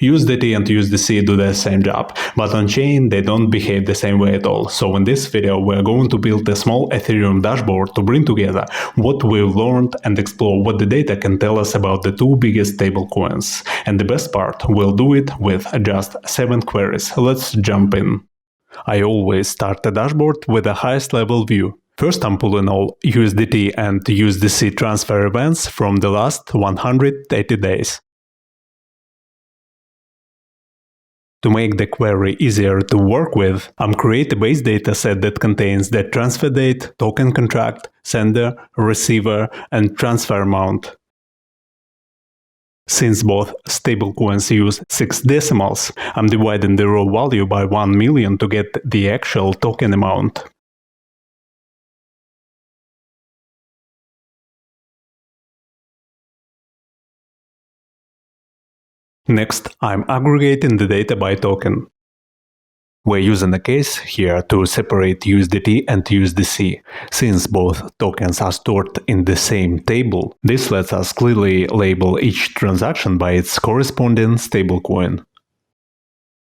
USDT and USDC do the same job, but on-chain they don't behave the same way at all. So in this video we're going to build a small Ethereum dashboard to bring together what we've learned and explore what the data can tell us about the two biggest stablecoins. And the best part, we'll do it with just 7 queries. Let's jump in. I always start the dashboard with the highest level view. First I'm pulling all USDT and USDC transfer events from the last 180 days. To make the query easier to work with, I'm creating a base dataset that contains the transfer date, token contract, sender, receiver, and transfer amount. Since both stablecoins use 6 decimals, I'm dividing the raw value by 1 million to get the actual token amount. Next, I'm aggregating the data by token. We're using a case here to separate USDT and USDC. Since both tokens are stored in the same table, this lets us clearly label each transaction by its corresponding stablecoin.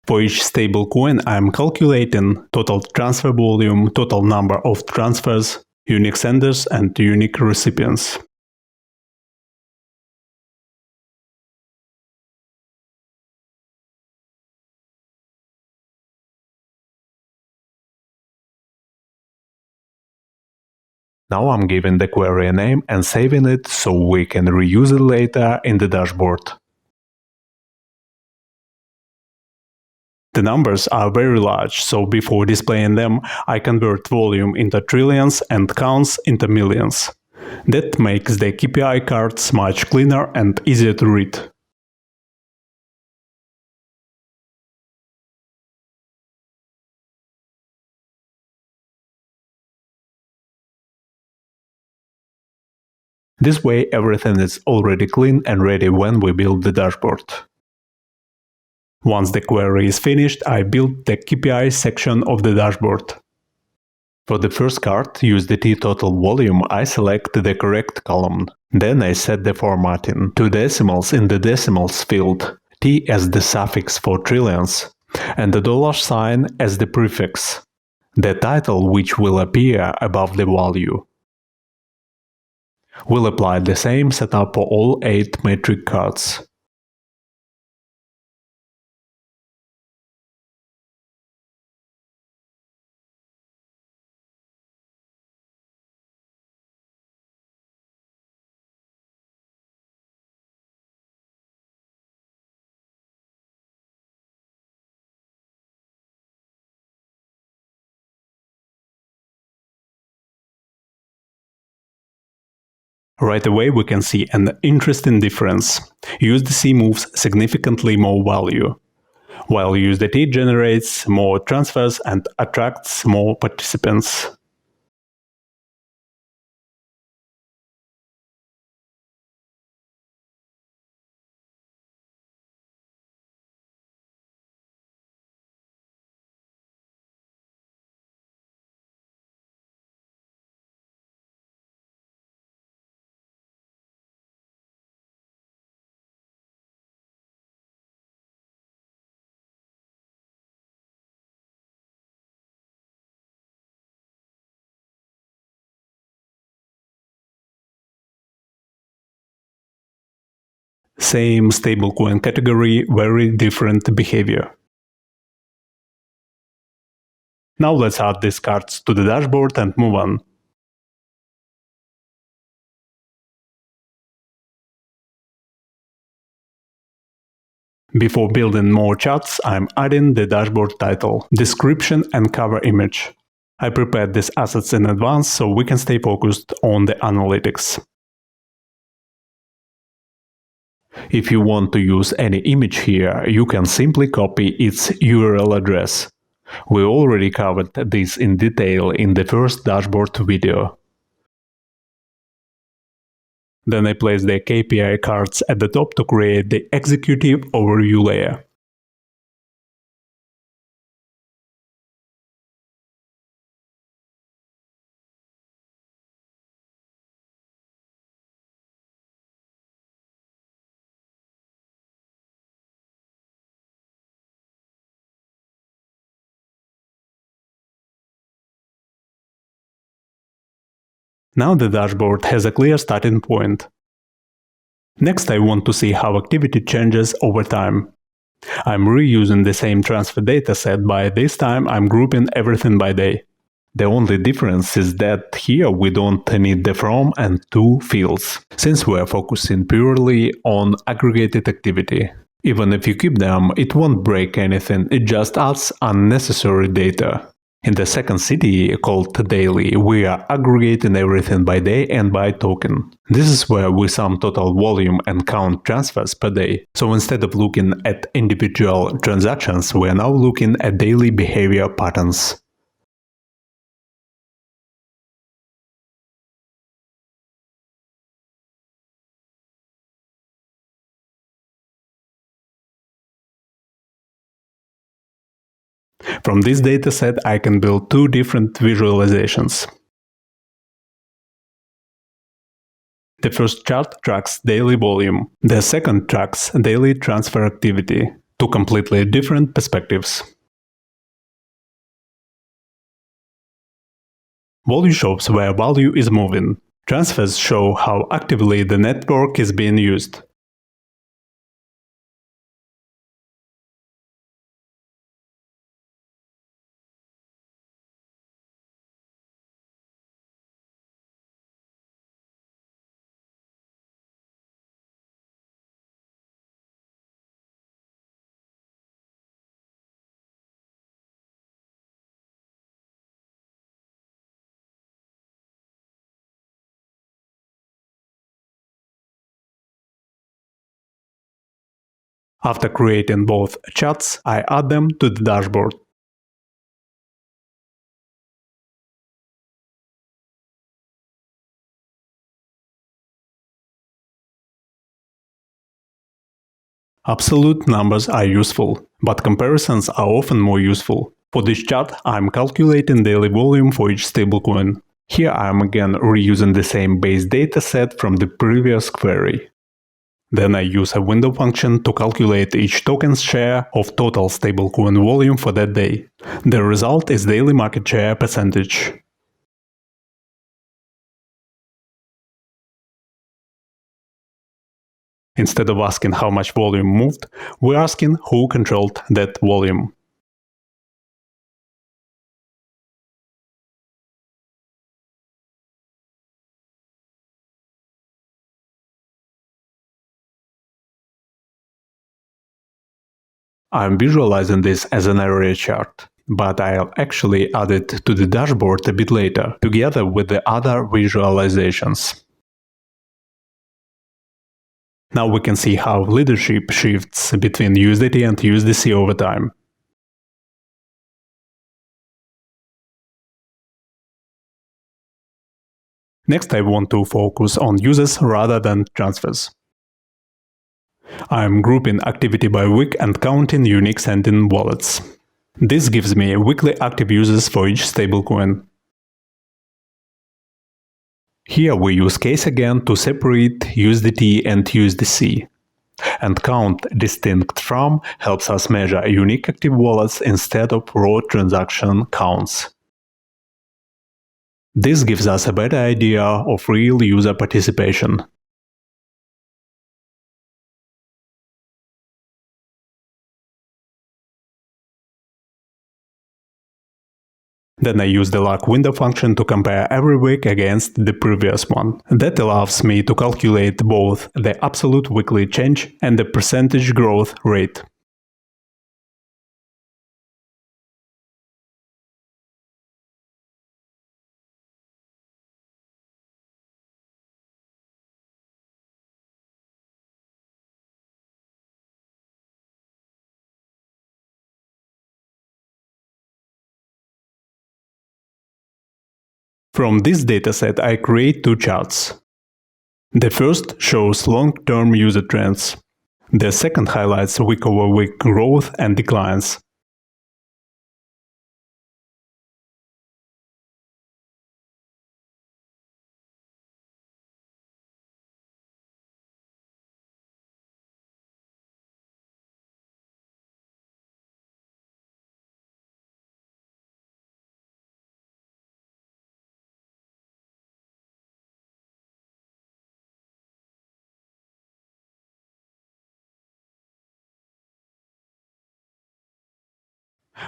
For each stablecoin, I'm calculating total transfer volume, total number of transfers, unique senders, and unique recipients. Now I'm giving the query a name and saving it so we can reuse it later in the dashboard. The numbers are very large, so before displaying them, I convert volume into trillions and counts into millions. That makes the KPI cards much cleaner and easier to read. This way everything is already clean and ready when we build the dashboard. Once the query is finished, I build the KPI section of the dashboard. For the first card, USDT total volume, I select the correct column. Then I set the formatting. 2 decimals in the decimals field, T as the suffix for trillions, and the $sign as the prefix. The title which will appear above the value. We'll apply the same setup for all 8 metric cards. Right away we can see an interesting difference. USDC moves significantly more value, while USDT generates more transfers and attracts more participants. Same stablecoin category, very different behavior. Now let's add these cards to the dashboard and move on. Before building more charts, I'm adding the dashboard title, description and cover image. I prepared these assets in advance so we can stay focused on the analytics. If you want to use any image here, you can simply copy its URL address. We already covered this in detail in the first dashboard video. Then I place the KPI cards at the top to create the executive overview layer. Now the dashboard has a clear starting point. Next, I want to see how activity changes over time. I'm reusing the same transfer dataset, but this time I'm grouping everything by day. The only difference is that here we don't need the from and to fields, since we're focusing purely on aggregated activity. Even if you keep them, it won't break anything, it just adds unnecessary data. In the second city, called daily, we are aggregating everything by day and by token. This is where we sum total volume and count transfers per day. So instead of looking at individual transactions, we are now looking at daily behavior patterns. From this dataset, I can build two different visualizations. The first chart tracks daily volume. The second tracks daily transfer activity. Two completely different perspectives. Volume shows where value is moving. Transfers show how actively the network is being used. After creating both charts, I add them to the dashboard. Absolute numbers are useful, but comparisons are often more useful. For this chart, I'm calculating daily volume for each stablecoin. Here I'm again reusing the same base dataset from the previous query. Then I use a window function to calculate each token's share of total stablecoin volume for that day. The result is daily market share percentage. Instead of asking how much volume moved, we're asking who controlled that volume. I'm visualizing this as an area chart, but I'll actually add it to the dashboard a bit later, together with the other visualizations. Now we can see how leadership shifts between USDT and USDC over time. Next, I want to focus on users rather than transfers. I'm grouping activity by week and counting unique sending wallets. This gives me weekly active users for each stablecoin. Here we use case again to separate USDT and USDC. And count distinct from helps us measure unique active wallets instead of raw transaction counts. This gives us a better idea of real user participation. Then I use the log window function to compare every week against the previous one. That allows me to calculate both the absolute weekly change and the percentage growth rate. From this dataset, I create two charts. The first shows long-term user trends. The second highlights week-over-week growth and declines.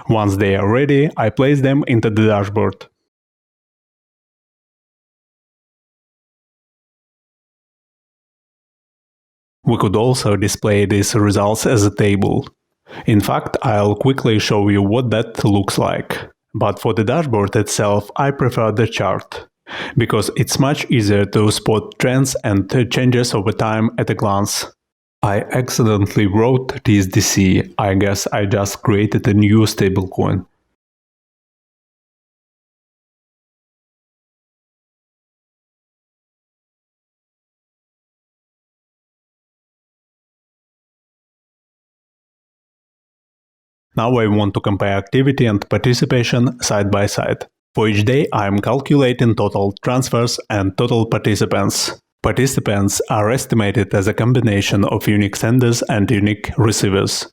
Once they are ready, I place them into the dashboard. We could also display these results as a table. In fact, I'll quickly show you what that looks like. But for the dashboard itself, I prefer the chart, because it's much easier to spot trends and changes over time at a glance. I accidentally wrote USDC. I guess I just created a new stablecoin. Now I want to compare activity and participation side by side. For each day, I am calculating total transfers and total participants. Participants are estimated as a combination of unique senders and unique receivers.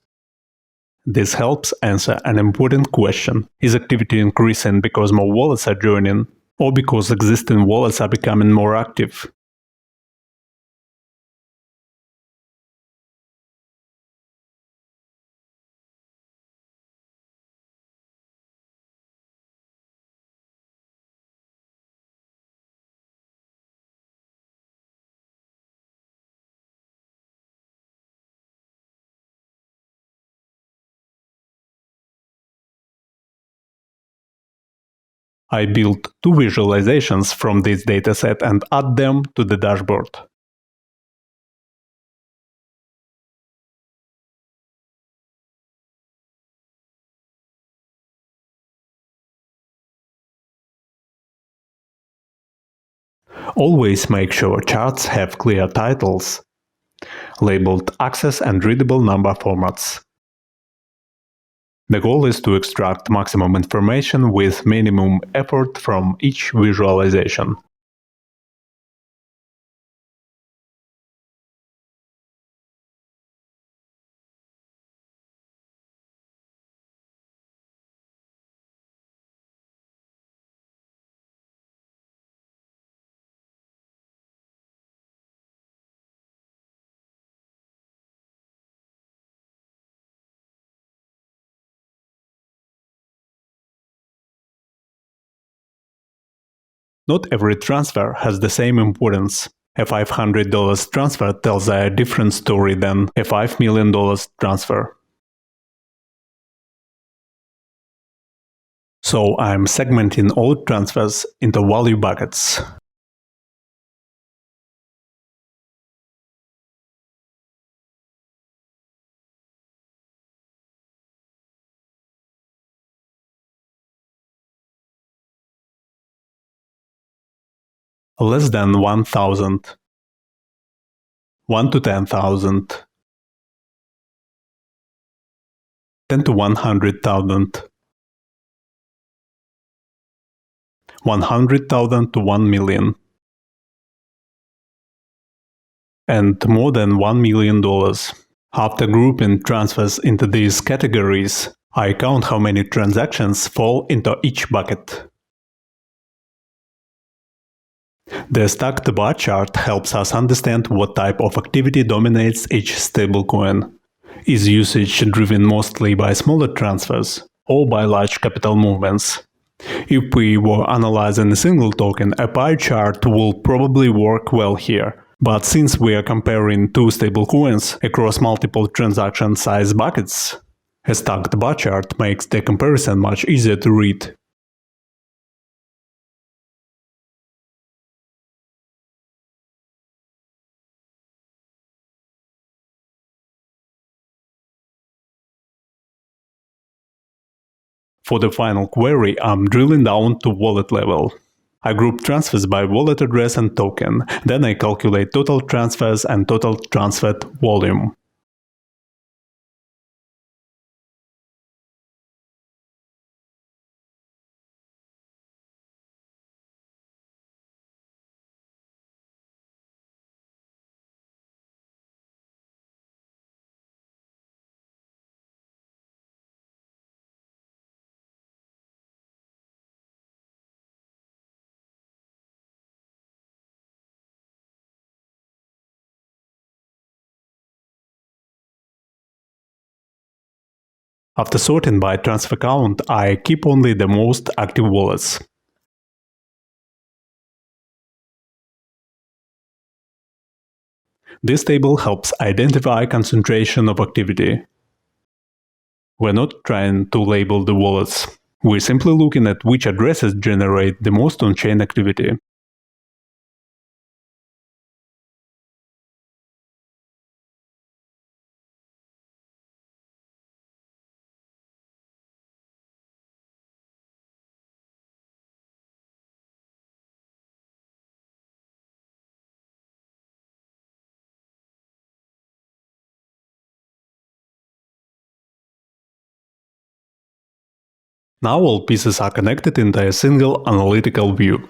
This helps answer an important question. Is activity increasing because more wallets are joining, or because existing wallets are becoming more active? I built two visualizations from this dataset and add them to the dashboard. Always make sure charts have clear titles, labeled access and readable number formats. The goal is to extract maximum information with minimum effort from each visualization. Not every transfer has the same importance. A $500 transfer tells a different story than a $5 million transfer. So I'm segmenting all transfers into value buckets. Less than 1,000, 1 to 10,000, 10 to 100,000, 100,000 to 1 million, and more than $1 million. After grouping transfers into these categories, I count how many transactions fall into each bucket. The stacked bar chart helps us understand what type of activity dominates each stablecoin. Is usage driven mostly by smaller transfers or by large capital movements? If we were analyzing a single token, a pie chart will probably work well here. But since we are comparing two stablecoins across multiple transaction size buckets, a stacked bar chart makes the comparison much easier to read. For the final query, I'm drilling down to wallet level. I group transfers by wallet address and token, then I calculate total transfers and total transferred volume. After sorting by transfer count, I keep only the most active wallets. This table helps identify concentration of activity. We're not trying to label the wallets. We're simply looking at which addresses generate the most on-chain activity. Now all pieces are connected into a single analytical view.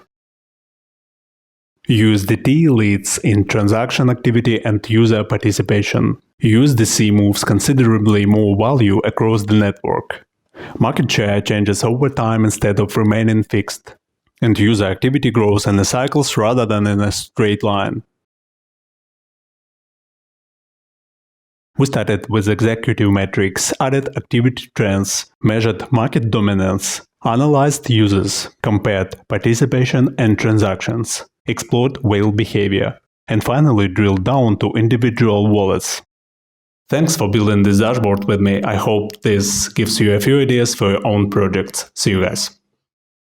USDT leads in transaction activity and user participation. USDC moves considerably more value across the network. Market share changes over time instead of remaining fixed. And user activity grows in cycles rather than in a straight line. We started with executive metrics, added activity trends, measured market dominance, analyzed users, compared participation and transactions, explored whale behavior, and finally drilled down to individual wallets. Thanks for building this dashboard with me. I hope this gives you a few ideas for your own projects. See you guys.